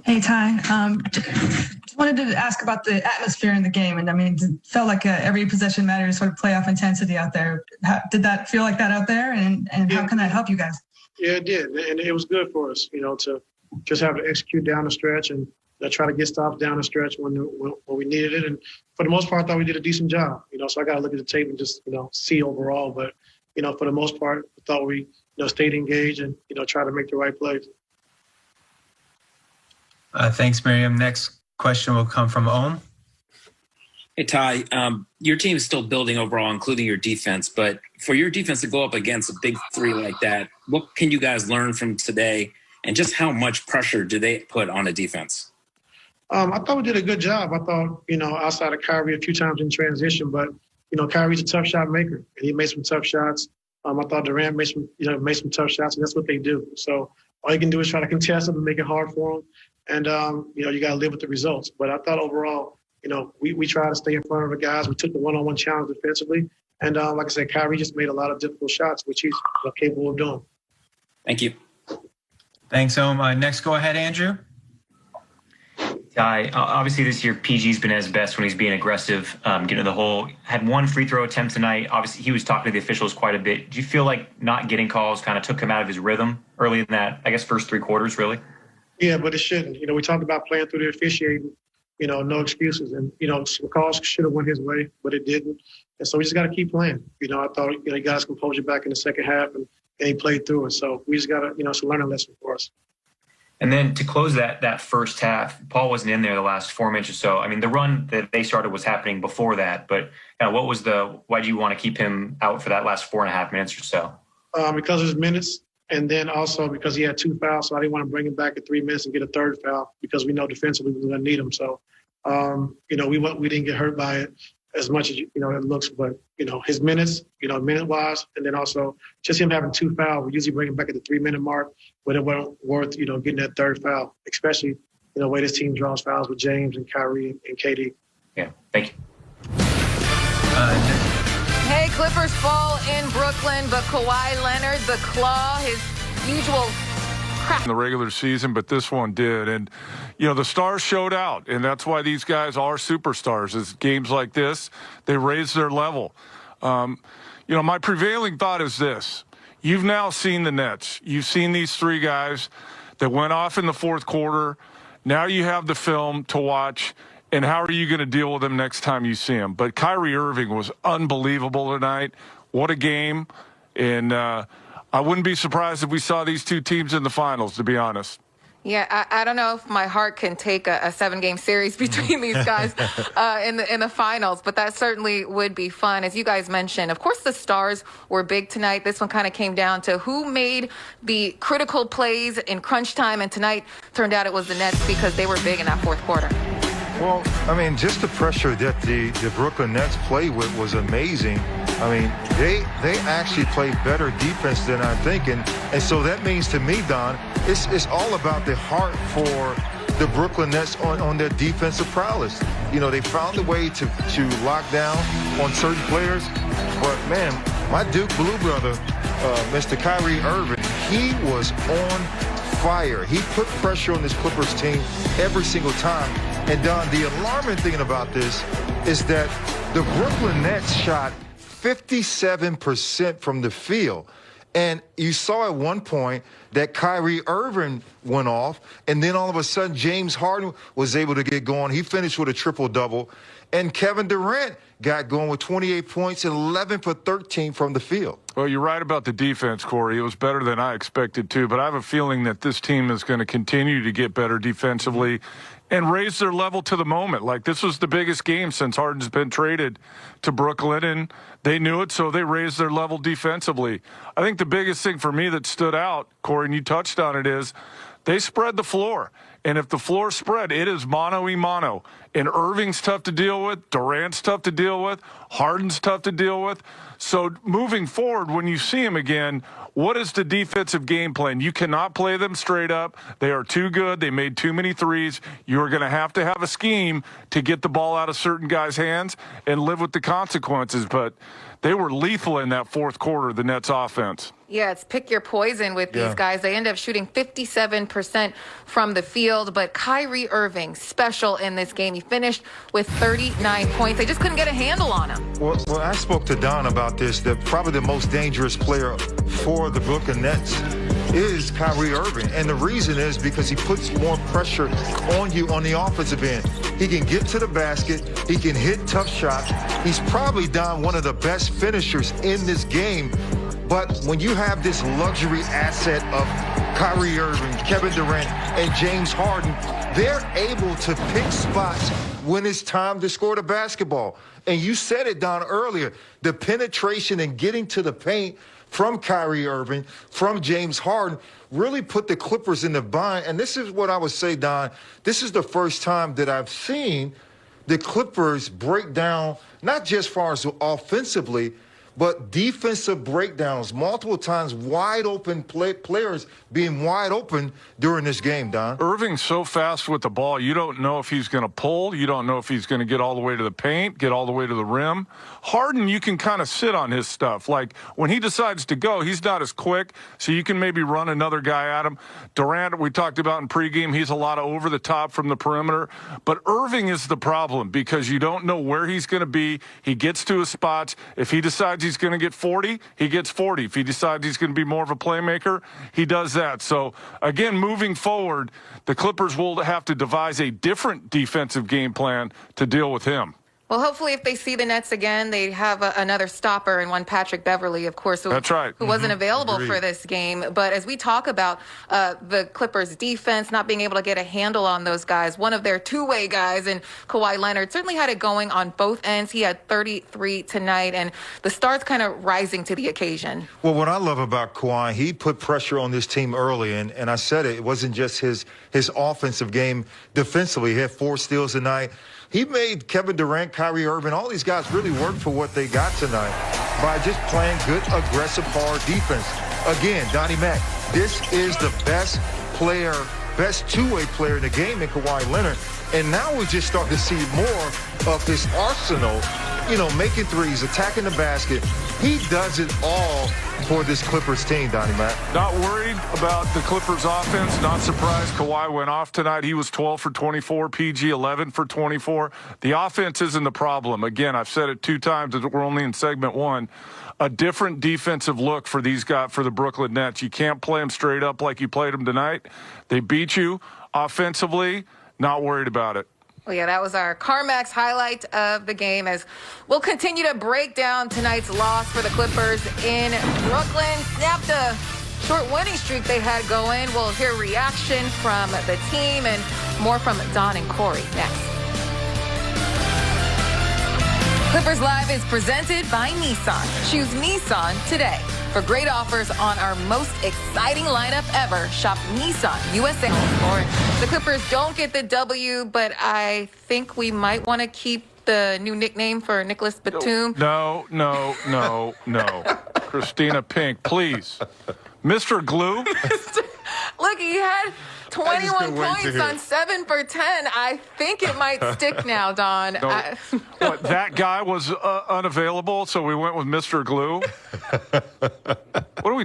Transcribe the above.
Hey, Ty. Just wanted to ask about the atmosphere in the game. And I mean, it felt like every possession mattered, sort of playoff intensity out there. Did that feel like that out there? And how can that help you guys? Yeah, it did. And it was good for us, to just have to execute down the stretch and try to get stops down the stretch when we needed it. And for the most part, I thought we did a decent job, so I got to look at the tape and just, see overall. But, for the most part, I thought we, stayed engaged and, tried to make the right plays. Thanks, Miriam. Next question will come from Ohm. Hey, Ty, your team is still building overall, including your defense. But for your defense to go up against a big three like that, what can you guys learn from today? And just how much pressure do they put on a defense? I thought we did a good job. I thought, outside of Kyrie a few times in transition, but, Kyrie's a tough shot maker, and he made some tough shots. I thought Durant made some tough shots, and that's what they do. So all you can do is try to contest them and make it hard for them. And, you got to live with the results. But I thought overall, we try to stay in front of the guys. We took the one-on-one challenge defensively. And like I said, Kyrie just made a lot of difficult shots, which he's capable of doing. Thank you. Thanks, Ohm. Next, go ahead, Andrew. Ty, obviously this year PG's been at his best when he's being aggressive, getting to the hole. Had one free throw attempt tonight. Obviously he was talking to the officials quite a bit. Do you feel like not getting calls kind of took him out of his rhythm early in that, I guess, first three quarters, really? Yeah, but it shouldn't. We talked about playing through the officiating, no excuses. And, some calls should have went his way, but it didn't. And so we just got to keep playing. I thought, he got his composure back in the second half and he played through it. So we just got to, it's a learning lesson for us. And then to close that first half, Paul wasn't in there the last 4 minutes or so. I mean, the run that they started was happening before that, but why do you want to keep him out for that last 4.5 minutes or so? Because of his minutes, and then also because he had 2 fouls, so I didn't want to bring him back at 3 minutes and get a third foul because we know defensively we're going to need him. So, we didn't get hurt by it as much as, it looks, but, his minutes, minute-wise, and then also just him having 2 fouls. We usually bring him back at the 3-minute mark, but it wasn't worth, getting that third foul, especially, the way this team draws fouls with James and Kyrie and KD. Yeah, thank you. Hey, Clippers fall in Brooklyn, but Kawhi Leonard, the claw, his usual crap. In the regular season, but this one did. And, the stars showed out, and that's why these guys are superstars. Is games like this, they raise their level. My prevailing thought is this. You've now seen the Nets. You've seen these three guys that went off in the fourth quarter. Now you have the film to watch. And how are you going to deal with them next time you see them? But Kyrie Irving was unbelievable tonight. What a game. And I wouldn't be surprised if we saw these two teams in the finals, to be honest. Yeah, I don't know if my heart can take a 7-game series between these guys in the finals, but that certainly would be fun. As you guys mentioned, of course, the stars were big tonight. This one kind of came down to who made the critical plays in crunch time, and tonight turned out it was the Nets because they were big in that fourth quarter. Well, I mean, just the pressure that the Brooklyn Nets played with was amazing. I mean, they actually played better defense than I think. And so that means to me, Don, it's all about the heart for the Brooklyn Nets on their defensive prowess. They found a way to lock down on certain players. But, man, my Duke Blue brother, Mr. Kyrie Irving, he was on fire. He put pressure on this Clippers team every single time. And Don, the alarming thing about this is that the Brooklyn Nets shot 57% from the field. And you saw at one point that Kyrie Irving went off, and then all of a sudden James Harden was able to get going. He finished with a triple-double. And Kevin Durant got going with 28 points and 11 for 13 from the field. Well, you're right about the defense, Corey. It was better than I expected, too. But I have a feeling that this team is going to continue to get better defensively and raise their level to the moment. Like, this was the biggest game since Harden's been traded to Brooklyn, and they knew it, so they raised their level defensively. I think the biggest thing for me that stood out, Corey, and you touched on it, is they spread the floor. And if the floor spread, it is mano-a-mano. And Irving's tough to deal with. Durant's tough to deal with. Harden's tough to deal with. So moving forward, when you see him again, what is the defensive game plan? You cannot play them straight up. They are too good. They made too many threes. You're going to have a scheme to get the ball out of certain guys' hands and live with the consequences. But they were lethal in that fourth quarter, the Nets offense. Yeah, it's pick your poison with these guys. They end up shooting 57% from the field. field, but Kyrie Irving, special in this game. He finished with 39 points. They just couldn't get a handle on him. Well, I spoke to Don about this, that probably the most dangerous player for the Brooklyn Nets is Kyrie Irving. And the reason is because he puts more pressure on you on the offensive end. He can get to the basket. He can hit tough shots. He's probably, Don, one of the best finishers in this game. But when you have this luxury asset of Kyrie Irving, Kevin Durant, and James Harden, they're able to pick spots when it's time to score the basketball. And you said it, Don, earlier, the penetration and getting to the paint from Kyrie Irving, from James Harden, really put the Clippers in the bind. And this is what I would say, Don, this is the first time that I've seen the Clippers break down, not just far as offensively, but defensive breakdowns, multiple times wide open players being wide open during this game, Don. Irving's so fast with the ball, you don't know if he's going to pull. You don't know if he's going to get all the way to the paint, get all the way to the rim. Harden, you can kind of sit on his stuff. Like, when he decides to go, he's not as quick, so you can maybe run another guy at him. Durant, we talked about in pregame, he's a lot of over the top from the perimeter. But Irving is the problem because you don't know where he's going to be. He gets to his spots. If he decides he's going to get 40, he gets 40. If he decides he's going to be more of a playmaker, he does that. So, again, moving forward, the Clippers will have to devise a different defensive game plan to deal with him. Well, hopefully if they see the Nets again, they have another stopper in one Patrick Beverley, of course, who wasn't available for this game. But as we talk about the Clippers' defense, not being able to get a handle on those guys, one of their two-way guys in Kawhi Leonard certainly had it going on both ends. He had 33 tonight, and the Stars kind of rising to the occasion. Well, what I love about Kawhi, he put pressure on this team early, and I said it wasn't just his offensive game defensively. He had 4 steals tonight. He made Kevin Durant, Kyrie Irving, all these guys really work for what they got tonight by just playing good, aggressive, hard defense. Again, Donnie Mack, this is the best player, best two-way player in the game in Kawhi Leonard. And now we just start to see more of his arsenal, making threes, attacking the basket. He does it all for this Clippers team, Donnie Mack. Not worried about the Clippers offense. Not surprised Kawhi went off tonight. He was 12 for 24, PG 11 for 24. The offense isn't the problem. Again, I've said it 2 times. We're only in segment 1. A different defensive look for these guys, for the Brooklyn Nets. You can't play them straight up like you played them tonight. They beat you offensively. Not worried about it. Well, yeah, that was our CarMax highlight of the game as we'll continue to break down tonight's loss for the Clippers in Brooklyn. Snapped a short winning streak they had going. We'll hear reaction from the team and more from Don and Corey next. Clippers Live is presented by Nissan. Choose Nissan today. For great offers on our most exciting lineup ever, shop Nissan USA. The Clippers don't get the W, but I think we might want to keep the new nickname for Nicholas Batum. No. Christina Pink, please. Mr. Glue. Look, he had 21 points on 7 for 10. I think it might stick now, Don. No. What, that guy was unavailable, so we went with Mr. Glue? What are we